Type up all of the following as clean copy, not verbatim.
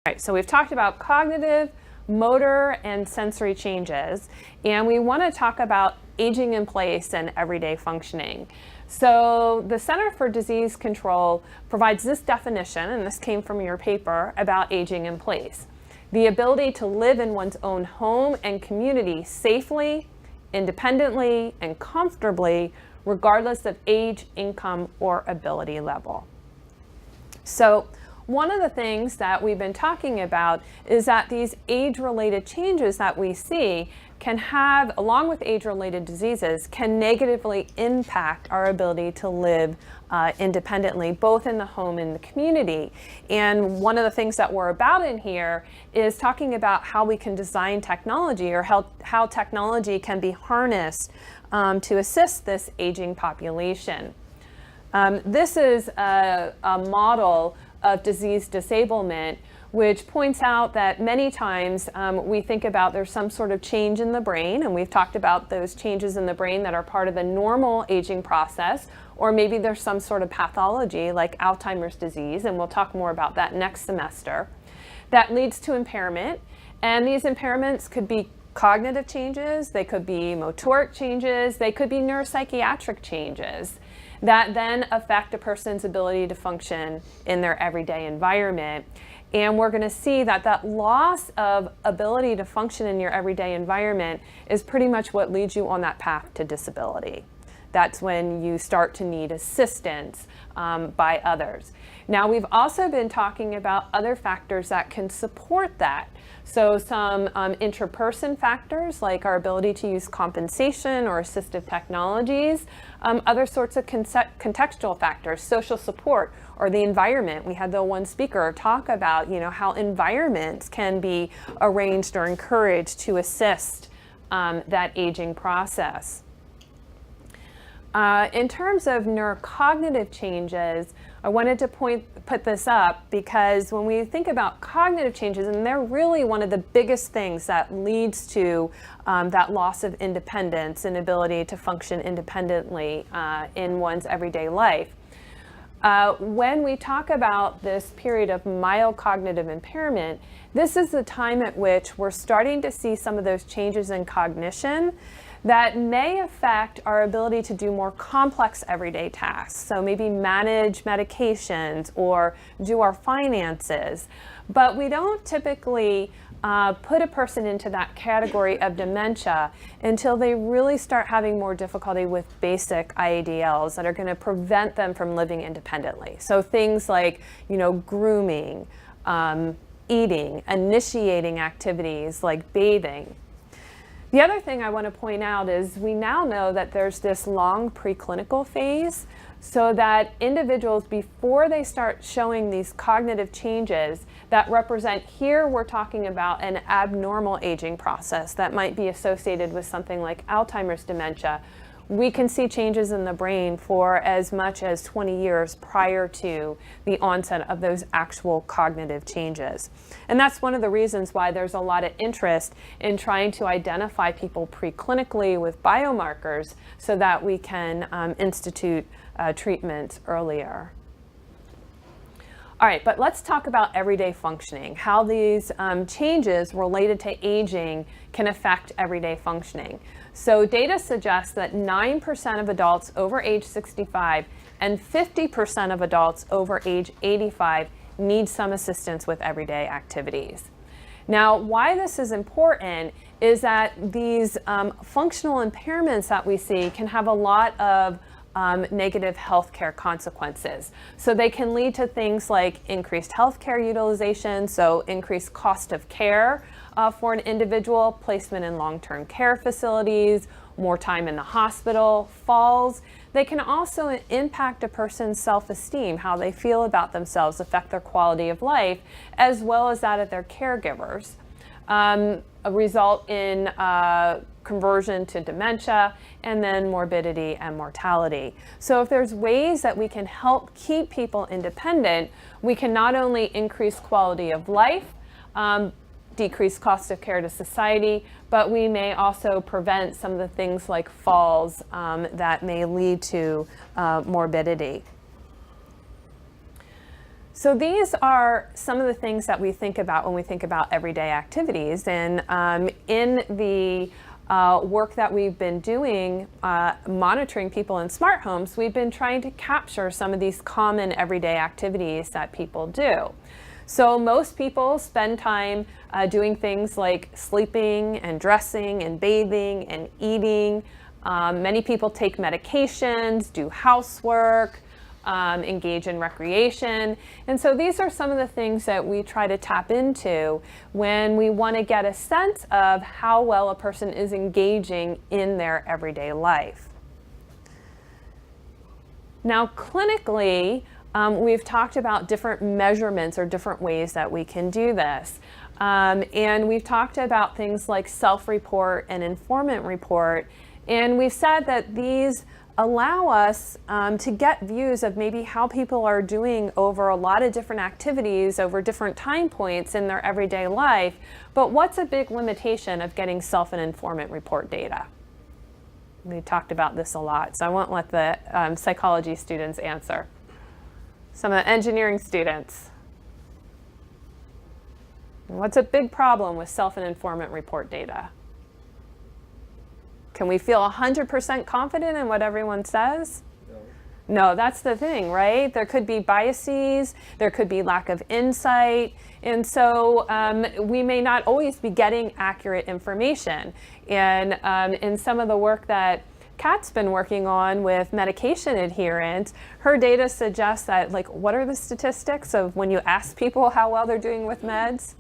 All right, so we've talked about cognitive, motor, and sensory changes, and we want to talk about aging in place and everyday functioning. So the Center for Disease Control provides this definition, and this came from your paper, about aging in place. The ability to live in one's own home and community safely, independently, and comfortably, regardless of age, income, or ability level. So one of the things that we've been talking about is that these age-related changes that we see can have, along with age-related diseases, can negatively impact our ability to live independently, both in the home and the community. And one of the things that we're about in here is talking about how we can design technology, or how technology can be harnessed to assist this aging population. This is a model of disease disablement, which points out that many times we think about there's some sort of change in the brain, and we've talked about those changes in the brain that are part of the normal aging process, or maybe there's some sort of pathology like Alzheimer's disease, and we'll talk more about that next semester, that leads to impairment. And these impairments could be cognitive changes, they could be motoric changes, they could be neuropsychiatric changes that then affect a person's ability to function in their everyday environment. And we're going to see that that loss of ability to function in your everyday environment is pretty much what leads you on that path to disability. That's when you start to need assistance by others. Now, we've also been talking about other factors that can support that. So some intraperson factors, like our ability to use compensation or assistive technologies, other sorts of contextual factors, social support, or the environment. We had the one speaker talk about, how environments can be arranged or encouraged to assist that aging process. In terms of neurocognitive changes, I wanted to put this up because when we think about cognitive changes, and they're really one of the biggest things that leads to that loss of independence and ability to function independently in one's everyday life. When we talk about this period of mild cognitive impairment, this is the time at which we're starting to see some of those changes in cognition that may affect our ability to do more complex everyday tasks. So maybe manage medications or do our finances. But we don't typically put a person into that category of dementia until they really start having more difficulty with basic IADLs that are going to prevent them from living independently. So things like, grooming, eating, initiating activities like bathing. The other thing I want to point out is we now know that there's this long preclinical phase, so that individuals, before they start showing these cognitive changes that represent, here we're talking about an abnormal aging process that might be associated with something like Alzheimer's dementia, we can see changes in the brain for as much as 20 years prior to the onset of those actual cognitive changes. And that's one of the reasons why there's a lot of interest in trying to identify people preclinically with biomarkers so that we can institute treatments earlier. All right, but let's talk about everyday functioning, how these changes related to aging can affect everyday functioning. So data suggests that 9% of adults over age 65 and 50% of adults over age 85 need some assistance with everyday activities. Now, why this is important is that these functional impairments that we see can have a lot of negative healthcare consequences. So they can lead to things like increased healthcare utilization, so increased cost of care for an individual, placement in long-term care facilities, more time in the hospital, falls. They can also impact a person's self-esteem, how they feel about themselves, affect their quality of life, as well as that of their caregivers. Result in conversion to dementia, and then morbidity and mortality. So if there's ways that we can help keep people independent, we can not only increase quality of life, decrease cost of care to society, but we may also prevent some of the things like falls that may lead to morbidity. So these are some of the things that we think about when we think about everyday activities. And in the work that we've been doing, monitoring people in smart homes, we've been trying to capture some of these common everyday activities that people do. So most people spend time doing things like sleeping and dressing and bathing and eating. Many people take medications, do housework, engage in recreation. And so these are some of the things that we try to tap into when we want to get a sense of how well a person is engaging in their everyday life. Now, clinically, we've talked about different measurements or different ways that we can do this. And we've talked about things like self-report and informant report. And we've said that these allow us to get views of maybe how people are doing over a lot of different activities over different time points in their everyday life. But what's a big limitation of getting self and informant report data? We talked about this a lot, so I won't let the psychology students answer. Some of the engineering students. What's a big problem with self and informant report data? Can we feel 100% confident in what everyone says? No, that's the thing, right? There could be biases, there could be lack of insight, and so we may not always be getting accurate information. And in some of the work that Kat's been working on with medication adherence, her data suggests that, like, what are the statistics of when you ask people how well they're doing with meds?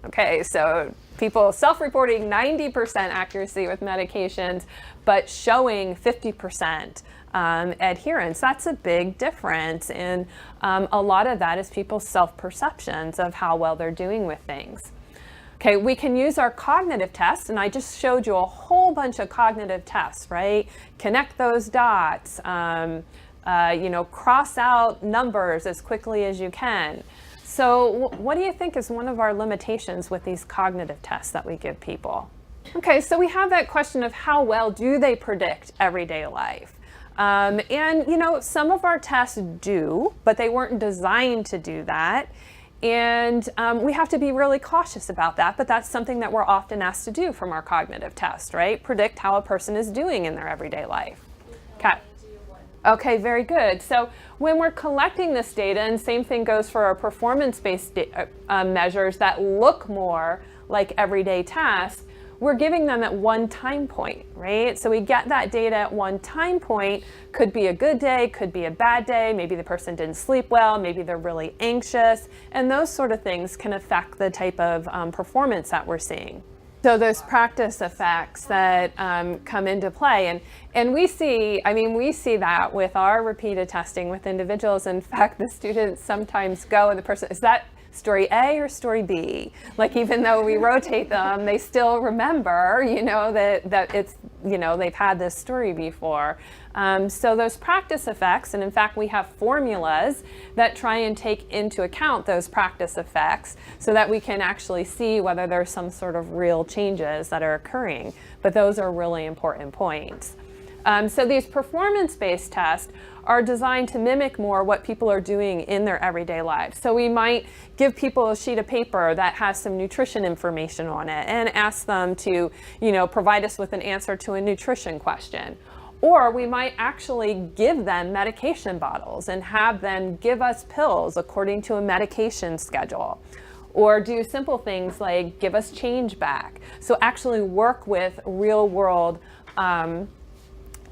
Okay, so people self-reporting 90% accuracy with medications, but showing 50% adherence. That's a big difference. And a lot of that is people's self-perceptions of how well they're doing with things. Okay, we can use our cognitive tests, and I just showed you a whole bunch of cognitive tests, right? Connect those dots, cross out numbers as quickly as you can. So what do you think is one of our limitations with these cognitive tests that we give people? Okay, so we have that question of how well do they predict everyday life? And some of our tests do, but they weren't designed to do that. And we have to be really cautious about that, but that's something that we're often asked to do from our cognitive test, right? Predict how a person is doing in their everyday life. Okay. Okay, very good. So when we're collecting this data, and same thing goes for our performance-based measures that look more like everyday tasks, we're giving them at one time point, right? So we get that data at one time point. Could be a good day, could be a bad day, maybe the person didn't sleep well, maybe they're really anxious, and those sort of things can affect the type of performance that we're seeing. So those practice effects that come into play, and we see that with our repeated testing with individuals. In fact, the students sometimes go and the person, is that story A or story B? Like, even though we rotate them, they still remember, that it's, they've had this story before. So those practice effects, and in fact we have formulas that try and take into account those practice effects so that we can actually see whether there's some sort of real changes that are occurring. But those are really important points. So these performance-based tests are designed to mimic more what people are doing in their everyday lives. So we might give people a sheet of paper that has some nutrition information on it and ask them to, provide us with an answer to a nutrition question. Or we might actually give them medication bottles and have them give us pills according to a medication schedule. Or do simple things like give us change back. So actually work with real world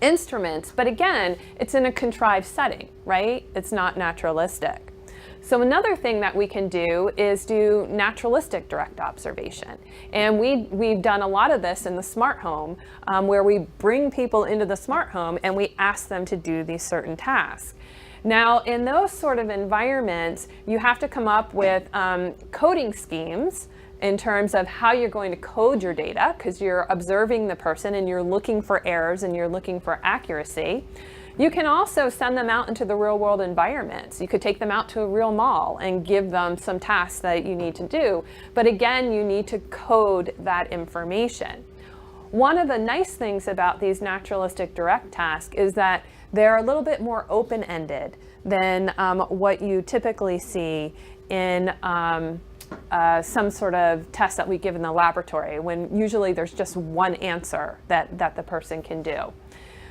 instruments, but again, it's in a contrived setting, right? It's not naturalistic. So another thing that we can do is do naturalistic direct observation. And we've done a lot of this in the smart home, where we bring people into the smart home and we ask them to do these certain tasks. Now, in those sort of environments, you have to come up with coding schemes in terms of how you're going to code your data, because you're observing the person and you're looking for errors and you're looking for accuracy. You can also send them out into the real world environments. You could take them out to a real mall and give them some tasks that you need to do. But again, you need to code that information. One of the nice things about these naturalistic direct tasks is that They're a little bit more open-ended than what you typically see in some sort of test that we give in the laboratory, when usually there's just one answer that the person can do.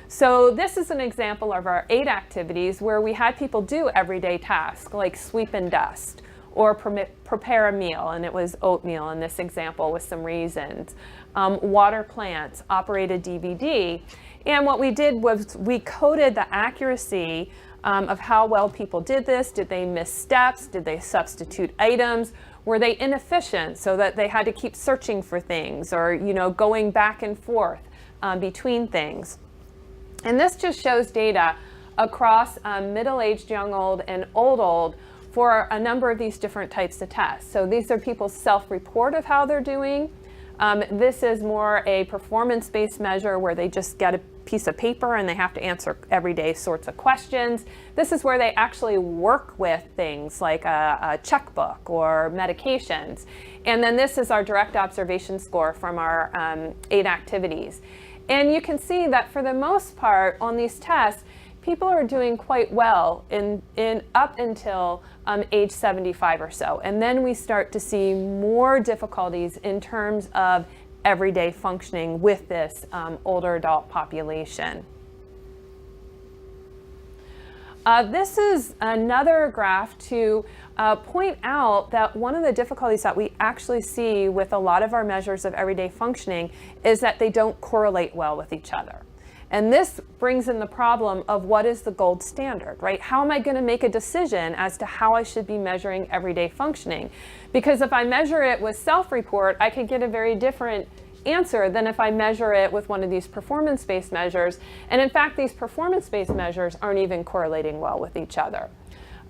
So this is an example of our 8 activities where we had people do everyday tasks like sweep and dust, or prepare a meal, and it was oatmeal in this example with some raisins, water plants, operate a DVD. And what we did was we coded the accuracy of how well people did this. Did they miss steps? Did they substitute items? Were they inefficient so that they had to keep searching for things, or going back and forth between things? And this just shows data across middle-aged, young old, and old for a number of these different types of tests. So these are people's self-report of how they're doing. This is more a performance-based measure where they just get a piece of paper and they have to answer everyday sorts of questions. This is where they actually work with things like a checkbook or medications. And then this is our direct observation score from our 8 activities. And you can see that for the most part on these tests, people are doing quite well in up until age 75 or so. And then we start to see more difficulties in terms of everyday functioning with this older adult population. This is another graph to point out that one of the difficulties that we actually see with a lot of our measures of everyday functioning is that they don't correlate well with each other. And this brings in the problem of what is the gold standard, right? How am I going to make a decision as to how I should be measuring everyday functioning? Because if I measure it with self-report, I could get a very different answer than if I measure it with one of these performance-based measures. And in fact, these performance-based measures aren't even correlating well with each other.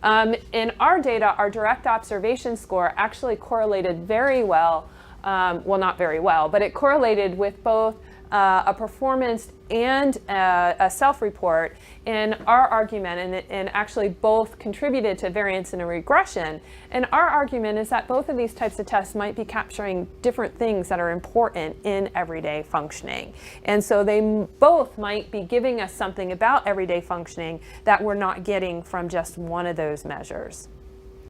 In our data, our direct observation score actually correlated very well, well, not very well, but it correlated with both a performance and a self-report in our argument, and actually both contributed to variance and a regression. And our argument is that both of these types of tests might be capturing different things that are important in everyday functioning. And so they both might be giving us something about everyday functioning that we're not getting from just one of those measures.